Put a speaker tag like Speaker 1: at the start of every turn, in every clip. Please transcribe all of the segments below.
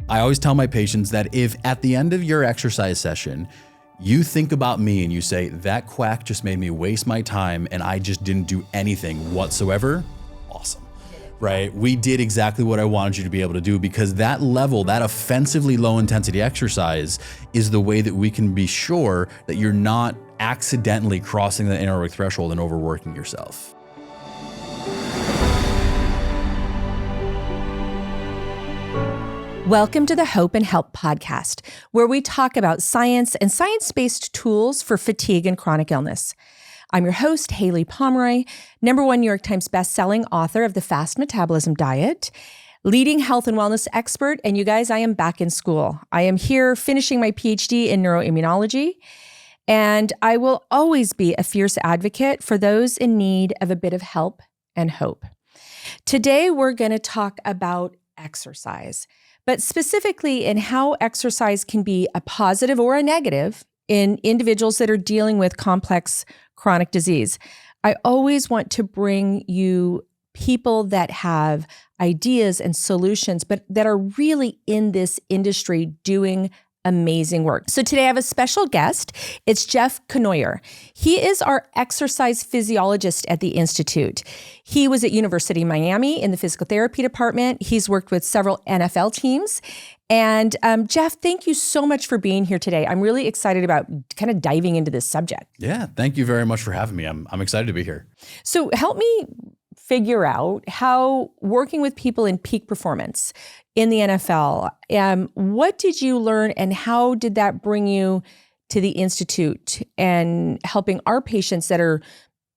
Speaker 1: I always tell my patients that if at the end of your exercise session, you think about me and you say, that quack just made me waste my time and I just didn't do anything whatsoever, awesome, right? We did exactly what I wanted you to be able to do, because that level, that offensively low intensity exercise is the way that we can be sure that you're not accidentally crossing the anaerobic threshold and overworking yourself.
Speaker 2: Welcome to the Hope and Help podcast, where we talk about science and science-based tools for fatigue and chronic illness. I'm your host, Haylie Pomroy, #1 New York Times bestselling author of The Fast Metabolism Diet, leading health and wellness expert, and you guys, I am back in school. I am here finishing my PhD in neuroimmunology, and I will always be a fierce advocate for those in need of a bit of help and hope. Today, we're going to talk about exercise, but specifically in how exercise can be a positive or a negative in individuals that are dealing with complex chronic disease. I always want to bring you people that have ideas and solutions, but that are really in this industry doing amazing work. So today I have a special guest. It's Jeff Cournoyer. He is our exercise physiologist at the Institute. He was at University of Miami in the physical therapy department. He's worked with several NFL teams. And Jeff, thank you so much for being here today. I'm really excited about kind of diving into this subject.
Speaker 1: Yeah, thank you very much for having me. I'm excited to be here.
Speaker 2: So help me figure out how working with people in peak performance in the NFL, what did you learn and how did that bring you to the Institute and helping our patients that are,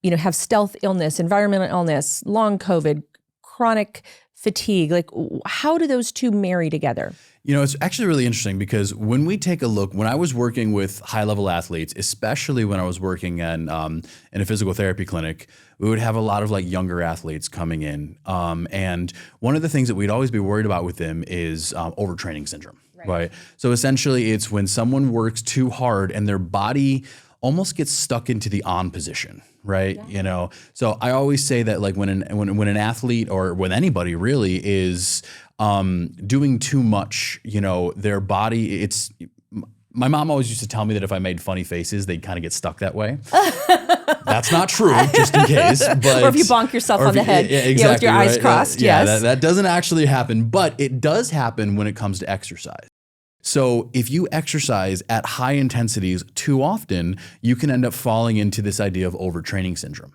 Speaker 2: have stealth illness, environmental illness, long COVID, chronic fatigue? Like, how do those two marry together?
Speaker 1: It's actually really interesting because when we take a look, when I was working with high-level athletes, especially when I was working in a physical therapy clinic, we would have a lot of younger athletes coming in. And one of the things that we'd always be worried about with them is overtraining syndrome, right? So essentially it's when someone works too hard and their body almost gets stuck into the on position, right? Yeah. So I always say that when an athlete or when anybody really is doing too much, their body, my mom always used to tell me that if I made funny faces, they'd kind of get stuck that way. That's not true, just in case. But,
Speaker 2: or if you bonk yourself on the head with your eyes crossed, yes.
Speaker 1: That doesn't actually happen, but it does happen when it comes to exercise. So if you exercise at high intensities too often, you can end up falling into this idea of overtraining syndrome.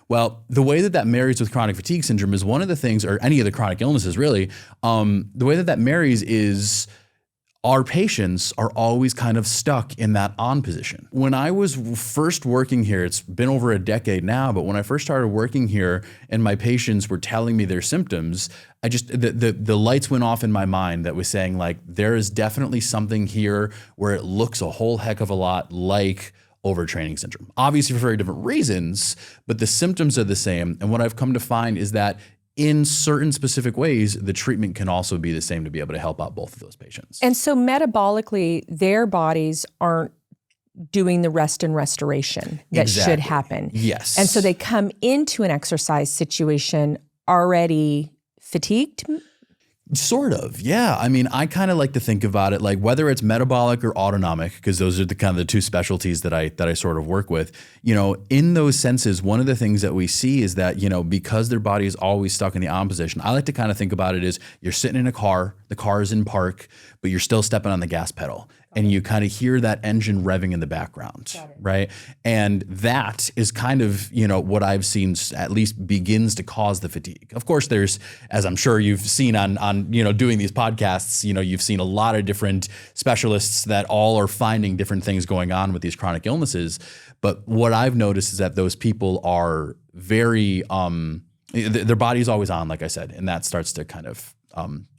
Speaker 1: Well, the way that marries with chronic fatigue syndrome is one of the things, or any of the chronic illnesses really, the way that marries is our patients are always kind of stuck in that on position. When I was first working here, it's been over a decade now, but when I first started working here and my patients were telling me their symptoms, the lights went off in my mind that was saying there is definitely something here where it looks a whole heck of a lot like overtraining syndrome. Obviously for very different reasons, but the symptoms are the same. And what I've come to find is that in certain specific ways, the treatment can also be the same to be able to help out both of those patients.
Speaker 2: And so metabolically, their bodies aren't doing the rest and restoration that should happen.
Speaker 1: Yes.
Speaker 2: And so they come into an exercise situation already fatigued?
Speaker 1: Sort of, yeah. I mean, I kind of like to think about it whether it's metabolic or autonomic, because those are the two specialties that I sort of work with. In those senses, one of the things that we see is that, because their body is always stuck in the on position, I like to kind of think about it as you're sitting in a car, the car is in park, but you're still stepping on the gas pedal. And you kind of hear that engine revving in the background, right? And that is kind of, what I've seen at least begins to cause the fatigue. Of course, there's, as I'm sure you've seen on doing these podcasts, you've seen a lot of different specialists that all are finding different things going on with these chronic illnesses. But what I've noticed is that those people are very, their body's always on, like I said, and that starts to kind of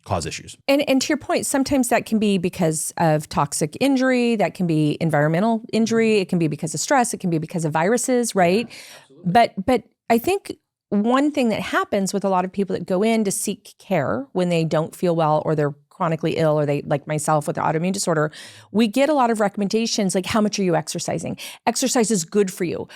Speaker 1: cause issues.
Speaker 2: And to your point, sometimes that can be because of toxic injury, that can be environmental injury, it can be because of stress, it can be because of viruses, right? Yeah, but I think one thing that happens with a lot of people that go in to seek care when they don't feel well or they're chronically ill, or they, like myself with the autoimmune disorder, we get a lot of recommendations like, how much are you exercising? Exercise is good for you.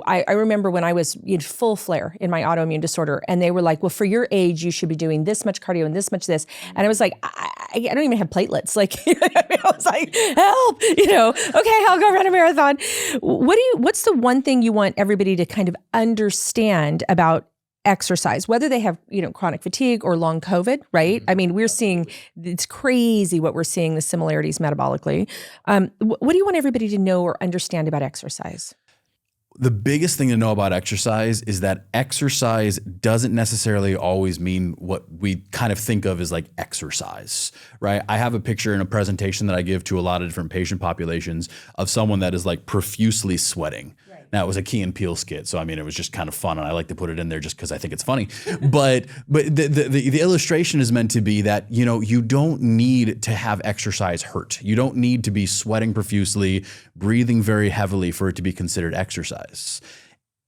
Speaker 2: I remember when I was in full flare in my autoimmune disorder, and they were like, well, for your age, you should be doing this much cardio and this much this. And I was like, I don't even have platelets. Like, I was like, help, okay, I'll go run a marathon. What's the one thing you want everybody to kind of understand about exercise, whether they have, chronic fatigue or long COVID, right? I mean, we're seeing, it's crazy what we're seeing, the similarities metabolically. What do you want everybody to know or understand about exercise?
Speaker 1: The biggest thing to know about exercise is that exercise doesn't necessarily always mean what we kind of think of as like exercise, right? I have a picture in a presentation that I give to a lot of different patient populations of someone that is like profusely sweating. Now, it was a Key and Peele skit, so I mean, it was just kind of fun, and I like to put it in there just because I think it's funny. But the illustration is meant to be that, you don't need to have exercise hurt. You don't need to be sweating profusely, breathing very heavily for it to be considered exercise.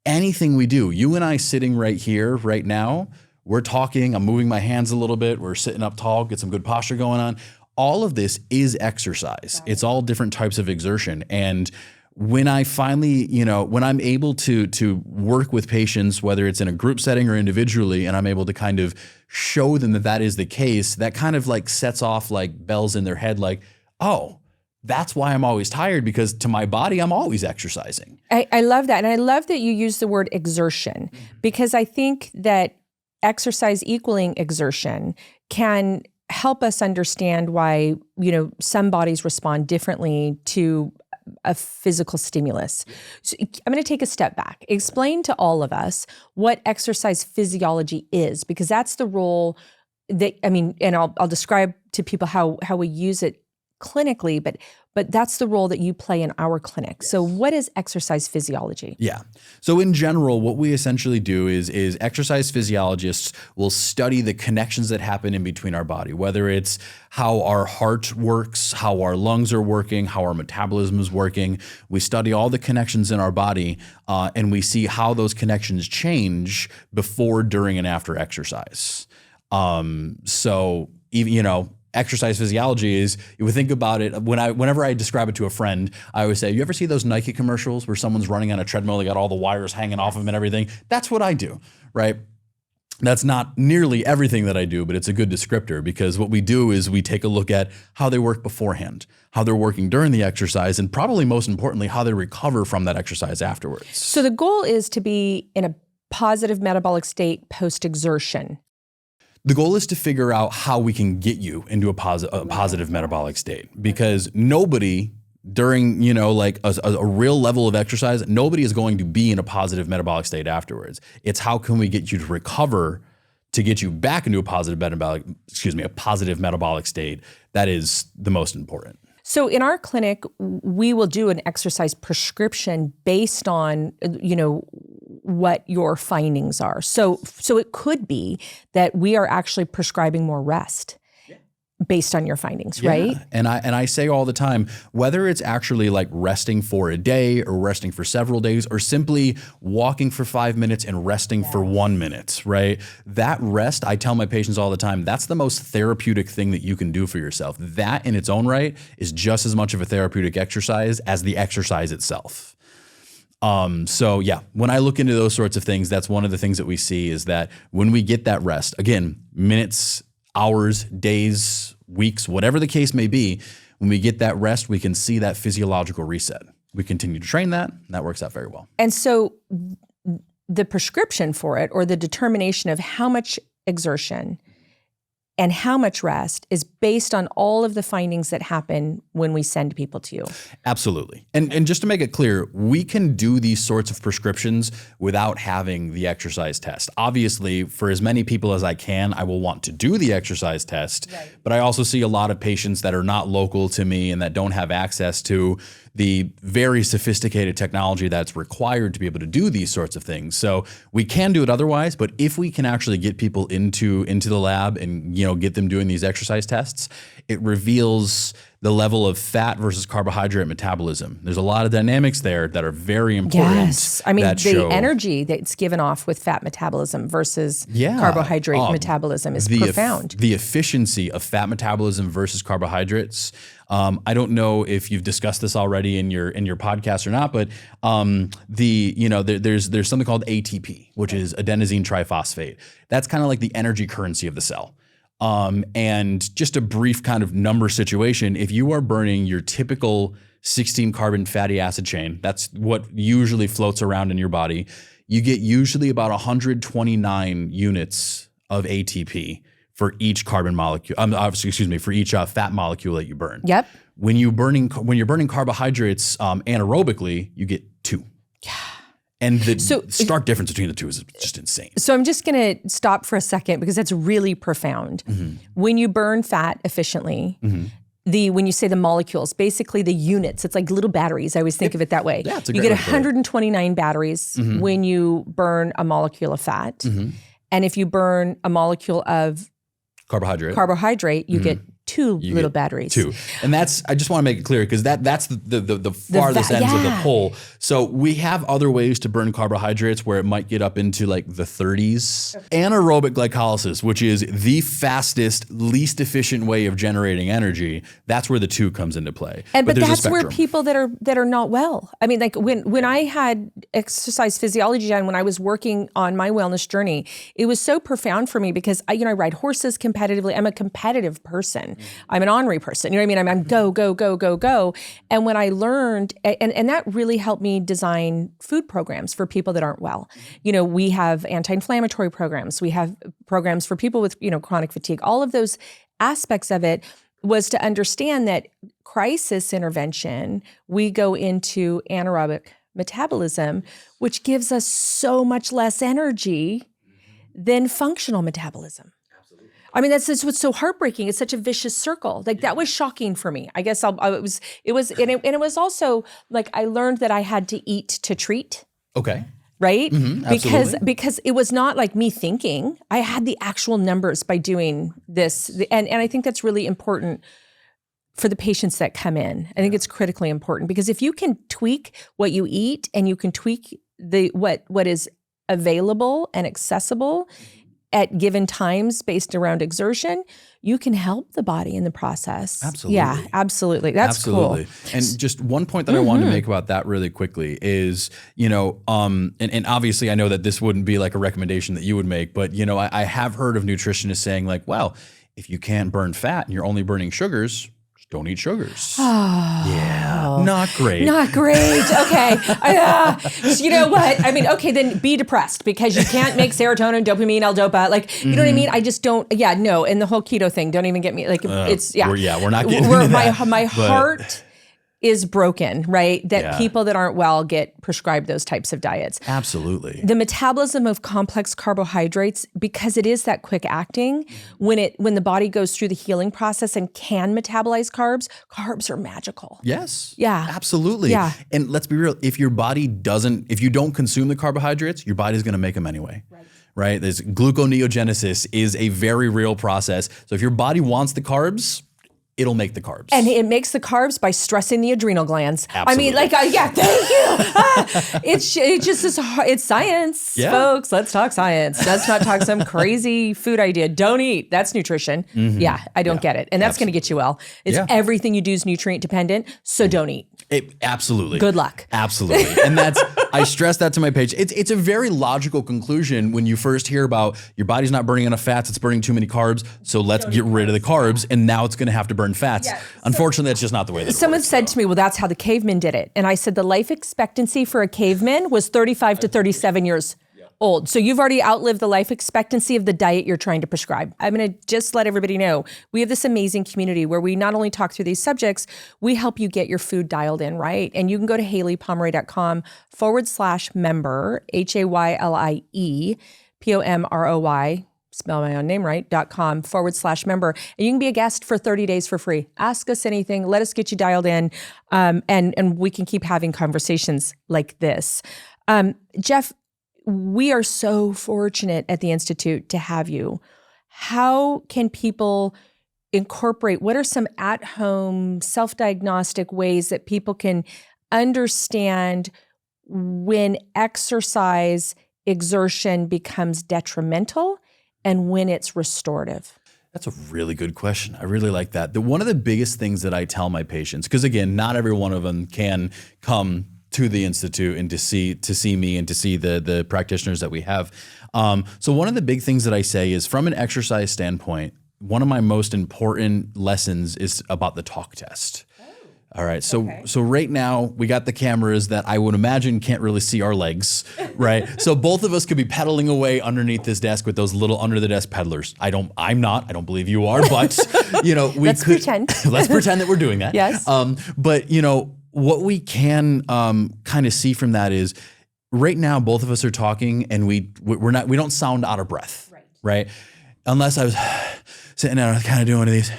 Speaker 1: Anything we do, you and I sitting right here, right now, we're talking, I'm moving my hands a little bit, we're sitting up tall, get some good posture going on. All of this is exercise. It's all different types of exertion. And when I finally, when I'm able to work with patients, whether it's in a group setting or individually, and I'm able to kind of show them that is the case, that kind of like sets off like bells in their head, like, oh, that's why I'm always tired, because to my body, I'm always exercising.
Speaker 2: I love that. And I love that you use the word exertion, because I think that exercise equaling exertion can help us understand why, some bodies respond differently to a physical stimulus. So I'm going to take a step back. Explain to all of us what exercise physiology is, because that's the role that, and I'll describe to people how we use it clinically, but that's the role that you play in our clinic. Yes. So what is exercise physiology?
Speaker 1: Yeah. So in general, what we essentially do is exercise physiologists will study the connections that happen in between our body, whether it's how our heart works, how our lungs are working, how our metabolism is working. We study all the connections in our body, and we see how those connections change before, during, and after exercise. So even, exercise physiology is, you would think about it, whenever I describe it to a friend, I always say, you ever see those Nike commercials where someone's running on a treadmill, they got all the wires hanging off of them and everything? That's what I do, right? That's not nearly everything that I do, but it's a good descriptor, because what we do is we take a look at how they work beforehand, how they're working during the exercise, and probably most importantly, how they recover from that exercise afterwards.
Speaker 2: So the goal is to be in a positive metabolic state post-exertion.
Speaker 1: The goal is to figure out how we can get you into a positive metabolic state, because nobody during, like a real level of exercise, nobody is going to be in a positive metabolic state afterwards. It's how can we get you to recover to get you back into a positive metabolic state. That is the most important.
Speaker 2: So in our clinic, we will do an exercise prescription based on, what your findings are. So it could be that we are actually prescribing more rest based on your findings, right?
Speaker 1: And I say all the time, whether it's actually like resting for a day or resting for several days, or simply walking for 5 minutes and resting for 1 minute, right? That rest, I tell my patients all the time, that's the most therapeutic thing that you can do for yourself. That in its own right is just as much of a therapeutic exercise as the exercise itself. So yeah, when I look into those sorts of things, that's one of the things that we see, is that when we get that rest, again, minutes, hours, days, weeks, whatever the case may be, when we get that rest, we can see that physiological reset. We continue to train that, and that works out very well.
Speaker 2: And so the prescription for it, or the determination of how much exertion and how much rest, is based on all of the findings that happen when we send people to you.
Speaker 1: Absolutely. And just to make it clear, we can do these sorts of prescriptions without having the exercise test. Obviously, for as many people as I can, I will want to do the exercise test, right. But I also see a lot of patients that are not local to me and that don't have access to the very sophisticated technology that's required to be able to do these sorts of things. So we can do it otherwise, but if we can actually get people into the lab and get them doing these exercise tests, it reveals the level of fat versus carbohydrate metabolism. There's a lot of dynamics there that are very important.
Speaker 2: Yes. I mean, the energy that's given off with fat metabolism versus carbohydrate metabolism is profound.
Speaker 1: The efficiency of fat metabolism versus carbohydrates. I don't know if you've discussed this already in your podcast or not, but there's something called ATP, which is adenosine triphosphate. That's kind of like the energy currency of the cell. And just a brief kind of number situation, if you are burning your typical 16 carbon fatty acid chain, that's what usually floats around in your body, you get usually about 129 units of ATP for each carbon molecule, for each fat molecule that you burn.
Speaker 2: Yep.
Speaker 1: When you're burning carbohydrates anaerobically, you get 2.
Speaker 2: Yeah.
Speaker 1: And the stark difference between the two is just insane.
Speaker 2: So I'm just going to stop for a second because that's really profound. Mm-hmm. When you burn fat efficiently, when you say the molecules, basically the units, it's like little batteries. I always think of it that way.
Speaker 1: Yeah, it's a
Speaker 2: you
Speaker 1: great
Speaker 2: get 129 batteries when you burn a molecule of fat. Mm-hmm. And if you burn a molecule of carbohydrate, you get 2 little batteries.
Speaker 1: 2. And I just want to make it clear because that's the farthest ends of the pole. So we have other ways to burn carbohydrates where it might get up into like the 30s. Anaerobic glycolysis, which is the fastest, least efficient way of generating energy, that's where the 2 comes into play.
Speaker 2: But that's where people that are not well. I mean, like when I had exercise physiology done, when I was working on my wellness journey, it was so profound for me because I ride horses competitively. I'm a competitive person. I'm an ornery person. You know what I mean? I'm go, go, go, go, go. And when I learned, and that really helped me design food programs for people that aren't well. We have anti-inflammatory programs. We have programs for people with, chronic fatigue. All of those aspects of it was to understand that crisis intervention, we go into anaerobic metabolism, which gives us so much less energy than functional metabolism. I mean, that's what's so heartbreaking. It's such a vicious circle. Like that was shocking for me. I guess it was also like I learned that I had to eat to treat.
Speaker 1: Okay.
Speaker 2: Right?
Speaker 1: Mm-hmm,
Speaker 2: because it was not like me thinking. I had the actual numbers by doing this. And I think that's really important for the patients that come in. I think it's critically important because if you can tweak what you eat and you can tweak what is available and accessible at given times based around exertion, you can help the body in the process.
Speaker 1: Absolutely.
Speaker 2: Yeah, absolutely. That's cool.
Speaker 1: And just one point that I wanted to make about that really quickly is, and obviously I know that this wouldn't be like a recommendation that you would make, but I have heard of nutritionists saying like, well, if you can't burn fat and you're only burning sugars, just don't eat sugars.
Speaker 2: Oh.
Speaker 1: Yeah, not great.
Speaker 2: Not great. Okay. So you know what? I mean, okay, then be depressed because you can't make serotonin, dopamine, L-DOPA. Like, you know what I mean? I just don't. Yeah, no. And the whole keto thing, don't even get me. Like, we're
Speaker 1: not getting into that.
Speaker 2: My heart is broken, right? That people that aren't well get prescribed those types of diets.
Speaker 1: Absolutely.
Speaker 2: The metabolism of complex carbohydrates, because it is that quick acting, when the body goes through the healing process and can metabolize carbs are magical.
Speaker 1: Yes.
Speaker 2: Yeah.
Speaker 1: Absolutely.
Speaker 2: Yeah.
Speaker 1: And let's be real, if you don't consume the carbohydrates, your body's going to make them anyway. Right? There's gluconeogenesis is a very real process. So if your body wants the carbs, it'll make the carbs.
Speaker 2: And it makes the carbs by stressing the adrenal glands.
Speaker 1: Absolutely.
Speaker 2: I mean, thank you. It's science, folks. Let's talk science. Let's not talk some crazy food idea. Don't eat. That's nutrition. Mm-hmm. Yeah, I don't get it. And that's going to get you well. Everything you do is nutrient dependent, so don't eat.
Speaker 1: Absolutely.
Speaker 2: Good luck.
Speaker 1: Absolutely. And I stress that to my patients. It's a very logical conclusion when you first hear about your body's not burning enough fats, it's burning too many carbs, so let's get rid of the carbs, and now it's going to have to burn fats. Yeah. Unfortunately, that's just not the way that it works.
Speaker 2: Someone said to me, well, that's how the cavemen did it. And I said, the life expectancy for a caveman was 35 to 37 years old. So you've already outlived the life expectancy of the diet you're trying to prescribe. I'm going to just let everybody know, we have this amazing community where we not only talk through these subjects, we help you get your food dialed in, right? And you can go to HayliePomroy.com/member, HAYLIE, POMROY, spell my own name right, .com/member. And you can be a guest for 30 days for free. Ask us anything. Let us get you dialed in. And we can keep having conversations like this. Jeff, we are so fortunate at the Institute to have you. how can people incorporate, what are some at-home self-diagnostic ways that people can understand when exercise exertion becomes detrimental and when it's restorative?
Speaker 1: That's a really good question. I really like that. One of the biggest things that I tell my patients, because again, not every one of them can come to the Institute and to see me and to see the practitioners that we have. So one of the big things that I say is, from an exercise standpoint, one of my most important lessons is about the talk test. All right. So right now we got the cameras that I would imagine can't really see our legs, right? So both of us could be pedaling away underneath this desk with those little under the desk pedalers. I'm not, I don't believe you are, but
Speaker 2: let's pretend.
Speaker 1: Let's pretend that we're doing that.
Speaker 2: Yes.
Speaker 1: But what we can kind of see from that is, right now both of us are talking and we don't sound out of breath, right? Unless I was sitting there kind of doing one of these.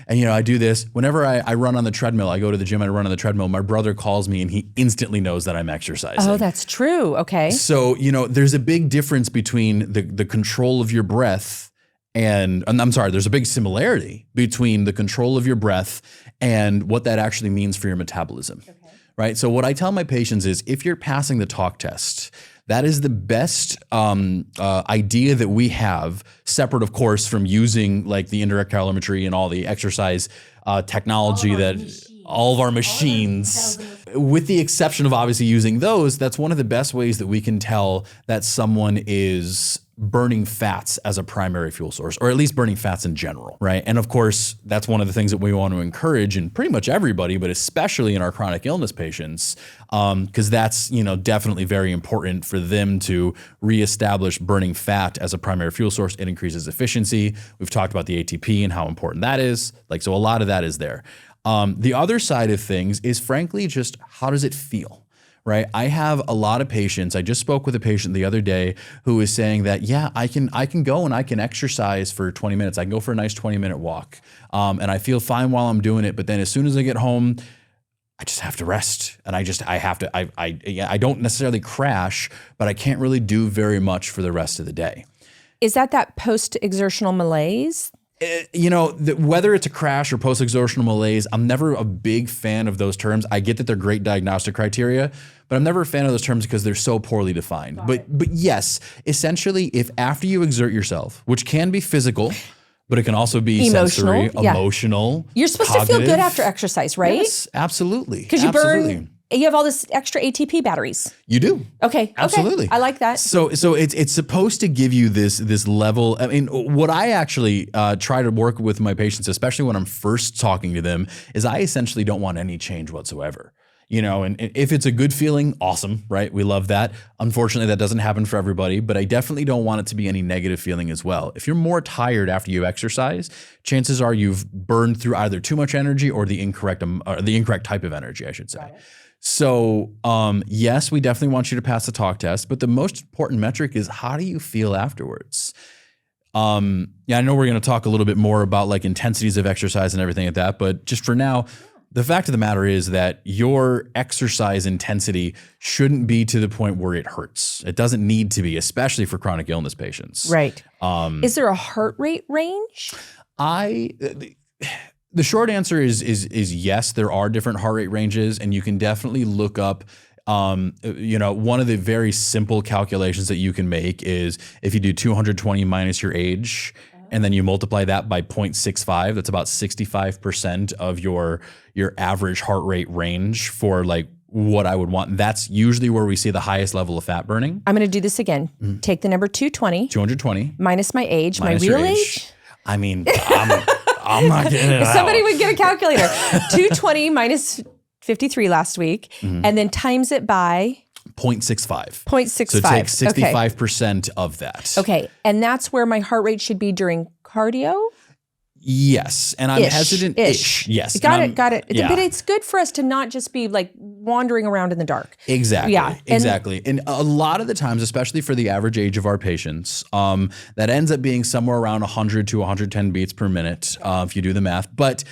Speaker 1: And, I do this. Whenever I run on the treadmill, I go to the gym and I run on the treadmill, my brother calls me and he instantly knows that I'm exercising.
Speaker 2: Oh, that's true. Okay.
Speaker 1: So, there's a big difference between the control of your breath and I'm sorry, there's a big similarity between the control of your breath and what that actually means for your metabolism, right? So what I tell my patients is, if you're passing the talk test, that is the best idea that we have, separate, of course, from using like the indirect calorimetry and all the exercise technology all of our machines, with the exception of obviously using those. That's one of the best ways that we can tell that someone is burning fats as a primary fuel source, or at least burning fats in general, right? And of course, that's one of the things that we want to encourage in pretty much everybody, but especially in our chronic illness patients, because that's, definitely very important for them to reestablish burning fat as a primary fuel source. It increases efficiency. We've talked about the ATP and how important that is. So a lot of that is there. The other side of things is, frankly, just how does it feel? Right. I have a lot of patients. I just spoke with a patient the other day who is saying that, yeah, I can go and I can exercise for 20 minutes. I can go for a nice 20-minute walk. And I feel fine while I'm doing it. But then as soon as I get home, I just have to rest. And I don't necessarily crash, but I can't really do very much for the rest of the day.
Speaker 2: Is that post-exertional malaise?
Speaker 1: Whether it's a crash or post-exertional malaise, I'm never a big fan of those terms. I get that they're great diagnostic criteria, but I'm never a fan of those terms because they're so poorly defined. But yes, essentially, if after you exert yourself, which can be physical, but it can also be sensory, emotional,
Speaker 2: you're supposed to feel good after exercise, right?
Speaker 1: Yes, absolutely.
Speaker 2: Because you have all this extra ATP batteries.
Speaker 1: You do.
Speaker 2: Okay.
Speaker 1: Absolutely.
Speaker 2: I like that.
Speaker 1: So it's supposed to give you this level. I mean, what I actually try to work with my patients, especially when I'm first talking to them, is I essentially don't want any change whatsoever. And if it's a good feeling, awesome, right? We love that. Unfortunately, that doesn't happen for everybody, but I definitely don't want it to be any negative feeling as well. If you're more tired after you exercise, chances are you've burned through either too much energy or the incorrect type of energy, I should say. So, yes, we definitely want you to pass the talk test, but the most important metric is, how do you feel afterwards? I know we're going to talk a little bit more about like intensities of exercise and everything like that, but just for now, the fact of the matter is that your exercise intensity shouldn't be to the point where it hurts. It doesn't need to be, especially for chronic illness patients.
Speaker 2: Right. Is there a heart rate range?
Speaker 1: The short answer is yes, there are different heart rate ranges, and you can definitely look up. One of the very simple calculations that you can make is, if you do 220 minus your age, and then you multiply that by 0.65, that's about 65% of your average heart rate range for like what I would want. That's usually where we see the highest level of fat burning.
Speaker 2: I'm going to do this again. Take the number 220 minus my age, my real age.
Speaker 1: I mean, I'm not getting it out.
Speaker 2: Somebody would get a calculator. 220 minus 53 last week, and then times it by
Speaker 1: 0.65.
Speaker 2: 0.65.
Speaker 1: So take 65% of that.
Speaker 2: Okay. And that's where my heart rate should be during cardio?
Speaker 1: Yes. And I'm hesitant-ish. Yes.
Speaker 2: Got it. Yeah. But it's good for us to not just be like wandering around in the dark.
Speaker 1: Exactly. Yeah. Exactly. And a lot of the times, especially for the average age of our patients, that ends up being somewhere around 100 to 110 beats per minute, if you do the math. But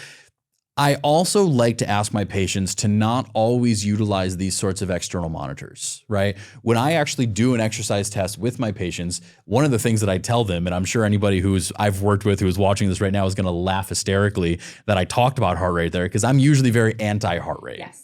Speaker 1: I also like to ask my patients to not always utilize these sorts of external monitors, right? When I actually do an exercise test with my patients, one of the things that I tell them, and I'm sure anybody I've worked with who's watching this right now is going to laugh hysterically that I talked about heart rate there, because I'm usually very anti-heart rate.
Speaker 2: Yes.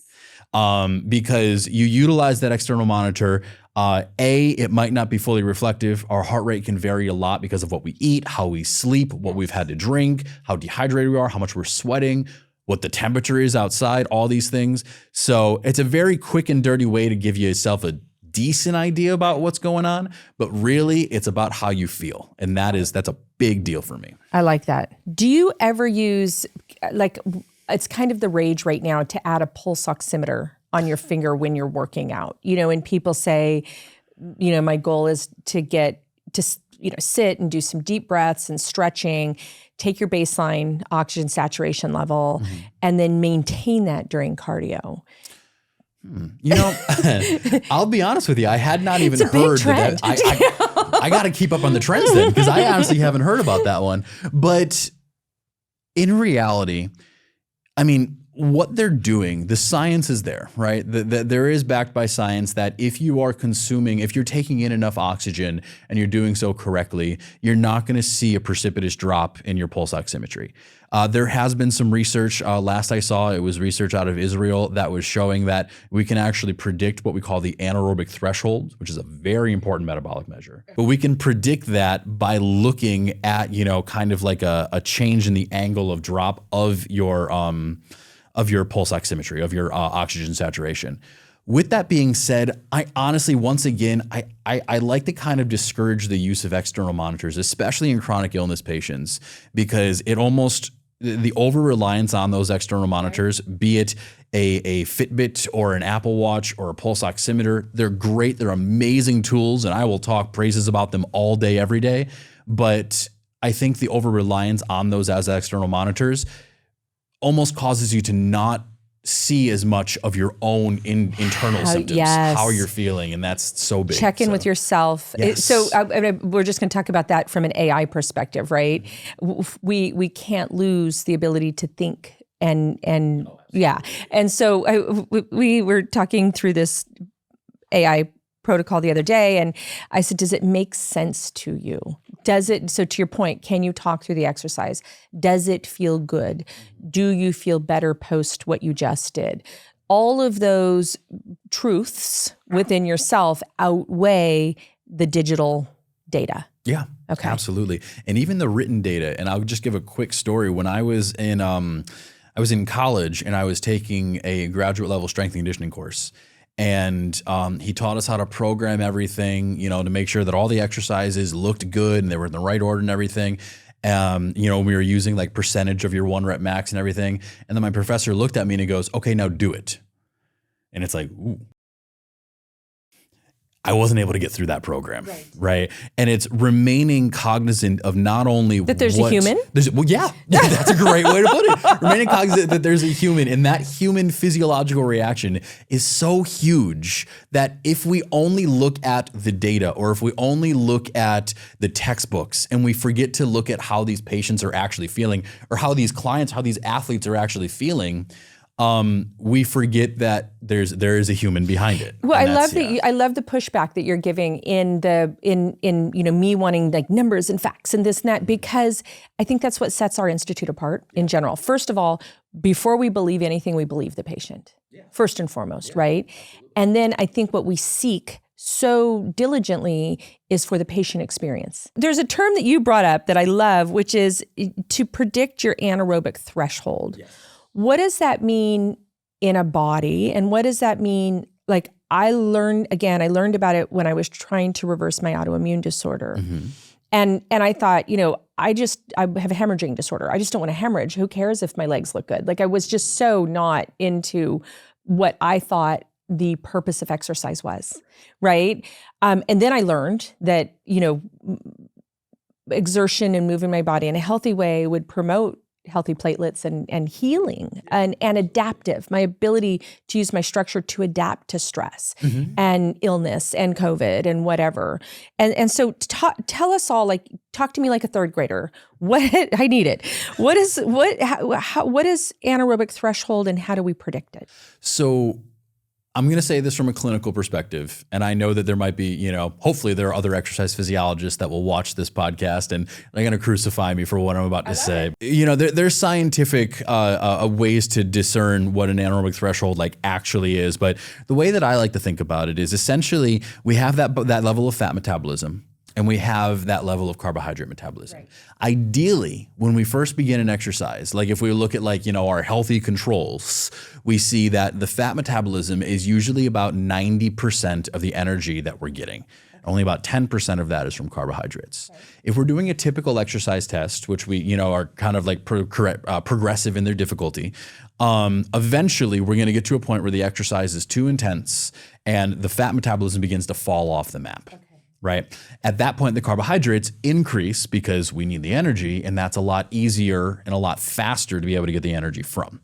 Speaker 1: Because you utilize that external monitor, it might not be fully reflective. Our heart rate can vary a lot because of what we eat, how we sleep, what we've had to drink, how dehydrated we are, how much we're sweating, what the temperature is outside, all these things. So it's a very quick and dirty way to give yourself a decent idea about what's going on, but really it's about how you feel. And that's a big deal for me.
Speaker 2: I like that. Do you ever use, like, it's kind of the rage right now to add a pulse oximeter on your finger when you're working out, and people say, my goal is to get to, sit and do some deep breaths and stretching, take your baseline oxygen saturation level, and then maintain that during cardio.
Speaker 1: I'll be honest with you. I had not even
Speaker 2: It's a big
Speaker 1: heard
Speaker 2: trend.
Speaker 1: that. I got to keep up on the trends then, because I honestly haven't heard about that one. But in reality, I mean, what they're doing, the science is there, right? There is backed by science that if you're taking in enough oxygen and you're doing so correctly, you're not going to see a precipitous drop in your pulse oximetry. There has been some research, last I saw, it was research out of Israel that was showing that we can actually predict what we call the anaerobic threshold, which is a very important metabolic measure. But we can predict that by looking at, kind of like a change in the angle of drop of your pulse oximetry, of your oxygen saturation. With that being said, I honestly, once again, I like to kind of discourage the use of external monitors, especially in chronic illness patients, because the over-reliance on those external monitors, be it a Fitbit or an Apple Watch or a pulse oximeter, they're great, they're amazing tools, and I will talk praises about them all day, every day. But I think the over-reliance on those as external monitors almost causes you to not see as much of your own internal symptoms, how you're feeling, and that's so big.
Speaker 2: Check in with yourself.
Speaker 1: Yes.
Speaker 2: We're just going to talk about that from an AI perspective, right? We can't lose the ability to think and yeah. And so we were talking through this AI protocol the other day, and I said, does it make sense to you? So to your point, can you talk through the exercise? Does it feel good? Do you feel better post what you just did? All of those truths within yourself outweigh the digital data.
Speaker 1: Yeah,
Speaker 2: okay,
Speaker 1: absolutely. And even the written data, and I'll just give a quick story. When I was in college and I was taking a graduate level strength and conditioning course, and he taught us how to program everything, to make sure that all the exercises looked good and they were in the right order and everything. We were using like percentage of your 1 rep max and everything. And then my professor looked at me and he goes, okay, now do it. And it's like, ooh. I wasn't able to get through that program, right? And it's remaining cognizant of not only
Speaker 2: that there's a human.
Speaker 1: Yeah, that's a great way to put it. Remaining cognizant that there's a human, and that human physiological reaction is so huge that if we only look at the data, or if we only look at the textbooks, and we forget to look at how these patients are actually feeling, or how these clients, how these athletes are actually feeling, we forget that there is a human behind it.
Speaker 2: Well, I love the pushback that you're giving in me wanting like numbers and facts and this and that, because I think that's what sets our institute apart in general. First of all, before we believe anything, we believe the patient first and foremost, right? And then I think what we seek so diligently is for the patient experience. There's a term that you brought up that I love, which is to predict your anaerobic threshold. Yes. What does that mean in a body? And what does that mean? Like I learned about it when I was trying to reverse my autoimmune disorder. Mm-hmm. And I thought, I have a hemorrhaging disorder. I just don't want to hemorrhage. Who cares if my legs look good? Like I was just so not into what I thought the purpose of exercise was, right? And then I learned that, exertion and moving my body in a healthy way would promote healthy platelets and healing and adaptive, my ability to use my structure to adapt to stress and illness and COVID and whatever. And so tell us all, like, talk to me like a third grader. What I need it. What is anaerobic threshold and how do we predict it?
Speaker 1: So I'm going to say this from a clinical perspective, and I know that there might be, hopefully there are other exercise physiologists that will watch this podcast and they're going to crucify me for what I'm about to say. There's scientific ways to discern what an anaerobic threshold like actually is, but the way that I like to think about it is essentially we have that level of fat metabolism. And we have that level of carbohydrate metabolism. Right. Ideally, when we first begin an exercise, like if we look at our healthy controls, we see that the fat metabolism is usually about 90% of the energy that we're getting. Only about 10% of that is from carbohydrates. Okay. If we're doing a typical exercise test, which we are kind of like progressive in their difficulty, eventually we're going to get to a point where the exercise is too intense and the fat metabolism begins to fall off the map. Okay. Right? At that point, the carbohydrates increase because we need the energy, and that's a lot easier and a lot faster to be able to get the energy from.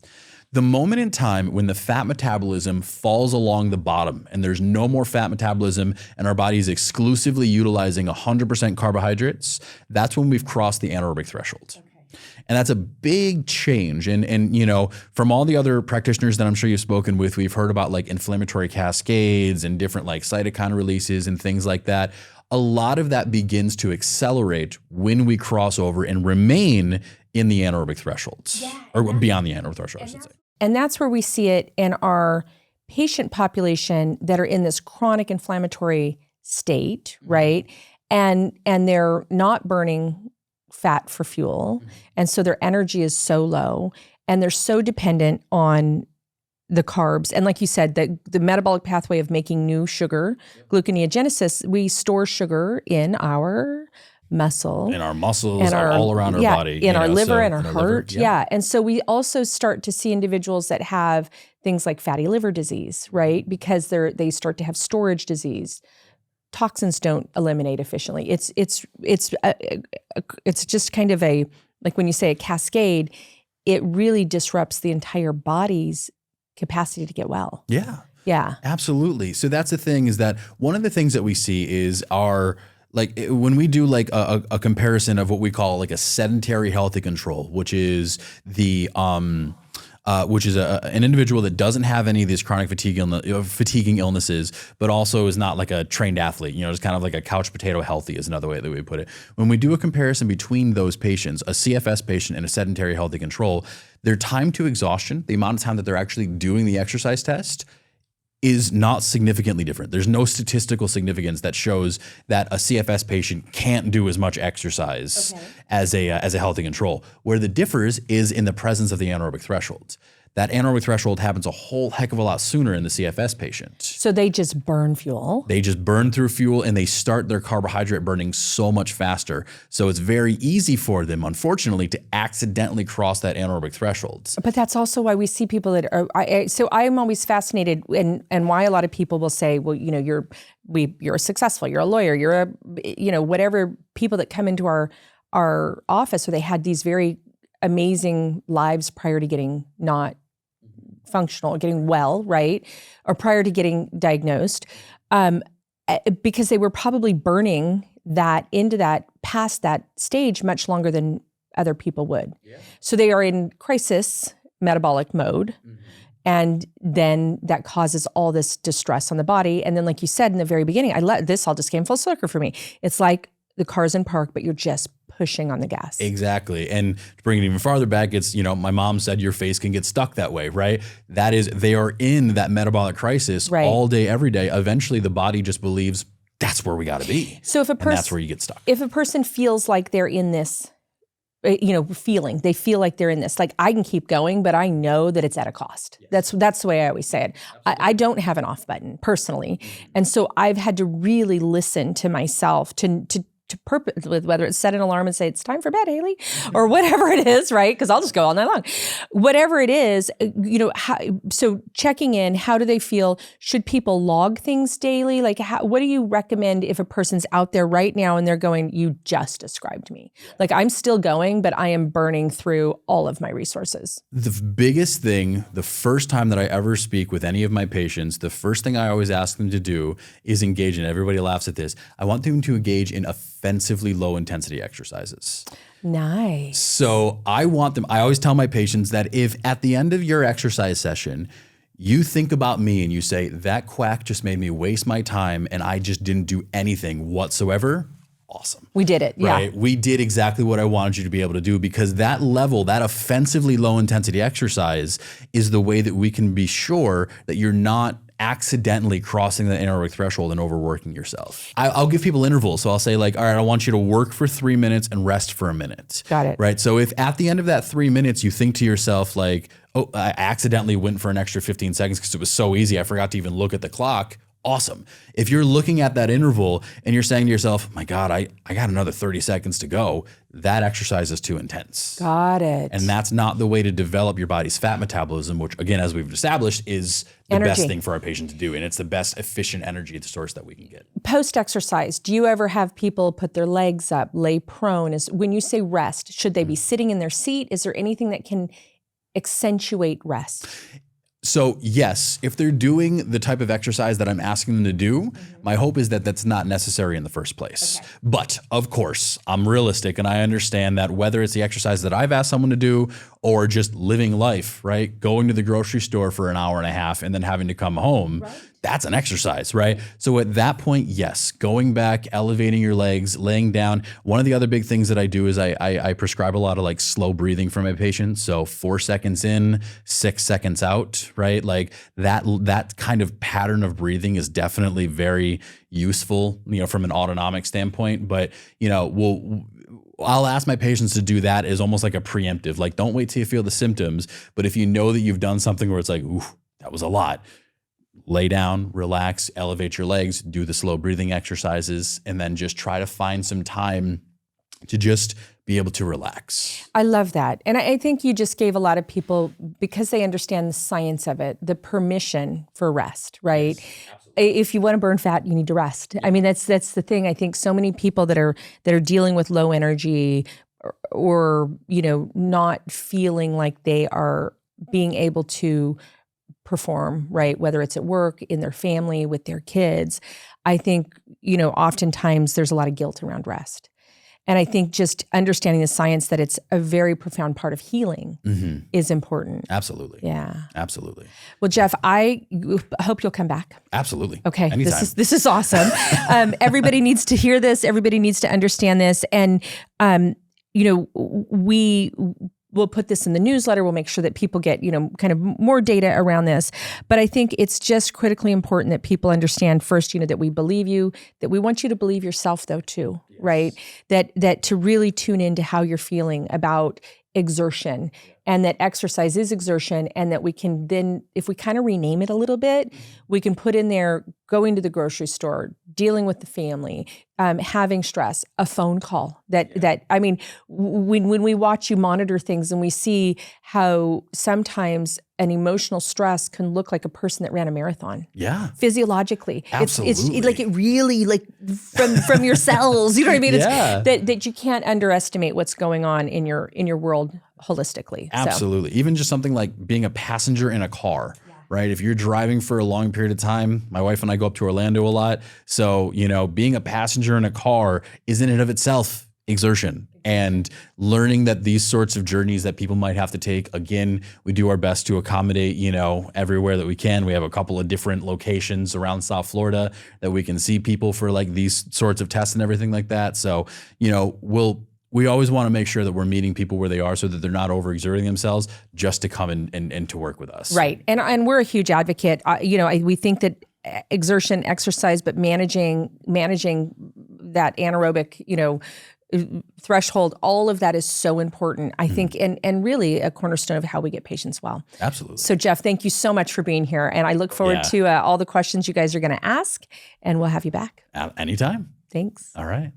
Speaker 1: The moment in time when the fat metabolism falls along the bottom and there's no more fat metabolism and our body is exclusively utilizing 100% carbohydrates, that's when we've crossed the anaerobic threshold. Okay. And that's a big change. And from all the other practitioners that I'm sure you've spoken with, we've heard about like inflammatory cascades and different like cytokine releases and things like that. A lot of that begins to accelerate when we cross over and remain in the anaerobic thresholds or beyond the anaerobic threshold, I should say.
Speaker 2: And that's where we see it in our patient population that are in this chronic inflammatory state, right? And they're not burning fat for fuel. And so their energy is so low and they're so dependent on the carbs. And like you said, the metabolic pathway of making new sugar, gluconeogenesis, we store sugar in our muscle.
Speaker 1: In our muscles, and all around our body.
Speaker 2: In our liver and our heart. Yeah. And so we also start to see individuals that have things like fatty liver disease, right? Because they start to have storage disease. Toxins don't eliminate efficiently. It's just kind of like when you say a cascade, it really disrupts the entire body's capacity to get well.
Speaker 1: Yeah.
Speaker 2: Yeah.
Speaker 1: Absolutely. So that's the thing, is that one of the things that we see is when we do like a comparison of what we call like a sedentary healthy control, which is an individual that doesn't have any of these chronic fatiguing illnesses, but also is not like a trained athlete, just kind of like a couch potato healthy is another way that we put it. When we do a comparison between those patients, a CFS patient and a sedentary healthy control, their time to exhaustion, the amount of time that they're actually doing the exercise test, is not significantly different. There's no statistical significance that shows that a CFS patient can't do as much exercise as a healthy control. Where the differs is in the presence of the anaerobic thresholds. That anaerobic threshold happens a whole heck of a lot sooner in the CFS patient.
Speaker 2: So they just burn fuel.
Speaker 1: They just burn through fuel and they start their carbohydrate burning so much faster. So it's very easy for them, unfortunately, to accidentally cross that anaerobic threshold.
Speaker 2: But that's also why we see people that are, so I'm always fascinated and why a lot of people will say, well, you're successful, you're a lawyer, you're whatever, people that come into our office, or they had these very amazing lives prior to getting not functional, getting well, right? Or prior to getting diagnosed, because they were probably burning that past that stage much longer than other people would. Yeah. So they are in crisis metabolic mode. Mm-hmm. And then that causes all this distress on the body. And then, like you said in the very beginning, this all just came full circle for me. It's like the car's in park, but you're just pushing on the gas.
Speaker 1: Exactly. And to bring it even farther back, it's, my mom said your face can get stuck that way, right? That is, they are in that metabolic crisis all day, every day. Eventually the body just believes that's where we got to be. So if that's where you get stuck.
Speaker 2: If a person feels like they're in this, they feel like they're in this, like I can keep going, but I know that it's at a cost. Yes. That's the way I always say it. I don't have an off button personally. Mm-hmm. And so I've had to really listen to myself to whether it's set an alarm and say it's time for bed, Haylie, or whatever it is, right? Because I'll just go all night long. Whatever it is, so checking in, how do they feel? Should people log things daily? Like, what do you recommend if a person's out there right now and they're going, you just described me. Like, I'm still going, but I am burning through all of my resources.
Speaker 1: The biggest thing, the first time that I ever speak with any of my patients, the first thing I always ask them to do is engage in, everybody laughs at this, I want them to engage in offensively low intensity exercises.
Speaker 2: Nice.
Speaker 1: So I always tell my patients that if at the end of your exercise session, you think about me and you say, that quack just made me waste my time and I just didn't do anything whatsoever, awesome.
Speaker 2: We did it.
Speaker 1: Right?
Speaker 2: Yeah.
Speaker 1: We did exactly what I wanted you to be able to do, because that level, that offensively low intensity exercise is the way that we can be sure that you're not accidentally crossing the anaerobic threshold and overworking yourself. I'll give people intervals. So I'll say like, all right, I want you to work for 3 minutes and rest for a minute.
Speaker 2: Got it.
Speaker 1: Right. So if at the end of that 3 minutes, you think to yourself like, oh, I accidentally went for an extra 15 seconds because it was so easy, I forgot to even look at the clock. Awesome. If you're looking at that interval and you're saying to yourself, my God, I got another 30 seconds to go, that exercise is too intense.
Speaker 2: Got it.
Speaker 1: And that's not the way to develop your body's fat metabolism, which again, as we've established, is the best thing for our patient to do. And it's the best efficient energy source that we can get.
Speaker 2: Post-exercise, do you ever have people put their legs up, lay prone? When you say rest, should they be sitting in their seat? Is there anything that can accentuate rest?
Speaker 1: So yes, if they're doing the type of exercise that I'm asking them to do, my hope is that that's not necessary in the first place. Okay. But of course, I'm realistic and I understand that whether it's the exercise that I've asked someone to do or just living life, right? Going to the grocery store for an hour and a half and then having to come home, right? That's an exercise, right? So at that point, yes, going back, elevating your legs, laying down. One of the other big things that I do is I prescribe a lot of like slow breathing for my patients. So 4 seconds in, 6 seconds out, right? Like that kind of pattern of breathing is definitely very useful, from an autonomic standpoint. But, I'll ask my patients to do that as almost like a preemptive, like don't wait till you feel the symptoms. But if you know that you've done something where it's like, ooh, that was a lot, lay down, relax, elevate your legs, do the slow breathing exercises, and then just try to find some time to just be able to relax.
Speaker 2: I love that. And I think you just gave a lot of people, because they understand the science of it, the permission for rest, right? Yes, if you want to burn fat, you need to rest. I mean, that's the thing. I think so many people that are dealing with low energy or not feeling like they are being able to perform, right? Whether it's at work, in their family, with their kids. I think, oftentimes there's a lot of guilt around rest. And I think just understanding the science that it's a very profound part of healing is important.
Speaker 1: Absolutely.
Speaker 2: Yeah.
Speaker 1: Absolutely.
Speaker 2: Well, Jeff, I hope you'll come back.
Speaker 1: Absolutely.
Speaker 2: Okay.
Speaker 1: Anytime.
Speaker 2: This is awesome. Everybody needs to hear this. Everybody needs to understand this. And, we'll put this in the newsletter. We'll make sure that people get, kind of more data around this. But I think it's just critically important that people understand first, that we believe you, that we want you to believe yourself though too, yes. Right? That to really tune into how you're feeling about exertion, and that exercise is exertion, and that we can then, if we kind of rename it a little bit, we can put in there going to the grocery store, dealing with the family, having stress, a phone call. When we watch you monitor things and we see how sometimes an emotional stress can look like a person that ran a marathon. Yeah. Physiologically.
Speaker 1: Absolutely.
Speaker 2: It's like it really from your cells, you know what I mean?
Speaker 1: Yeah.
Speaker 2: It's that you can't underestimate what's going on in your world holistically.
Speaker 1: Absolutely. So. Even just something like being a passenger in a car. Right? If you're driving for a long period of time, my wife and I go up to Orlando a lot. So, being a passenger in a car is in and of itself exertion. And learning that these sorts of journeys that people might have to take, again, we do our best to accommodate, everywhere that we can. We have a couple of different locations around South Florida that we can see people for like these sorts of tests and everything like that. So, we always want to make sure that we're meeting people where they are so that they're not overexerting themselves just to come and to work with us. Right.
Speaker 2: And we're a huge advocate. We think that exertion, exercise, but managing that anaerobic, threshold, all of that is so important, I think, and really a cornerstone of how we get patients well.
Speaker 1: Absolutely.
Speaker 2: So Jeff, thank you so much for being here. And I look forward to all the questions you guys are going to ask, and we'll have you back.
Speaker 1: Anytime.
Speaker 2: Thanks.
Speaker 1: All right.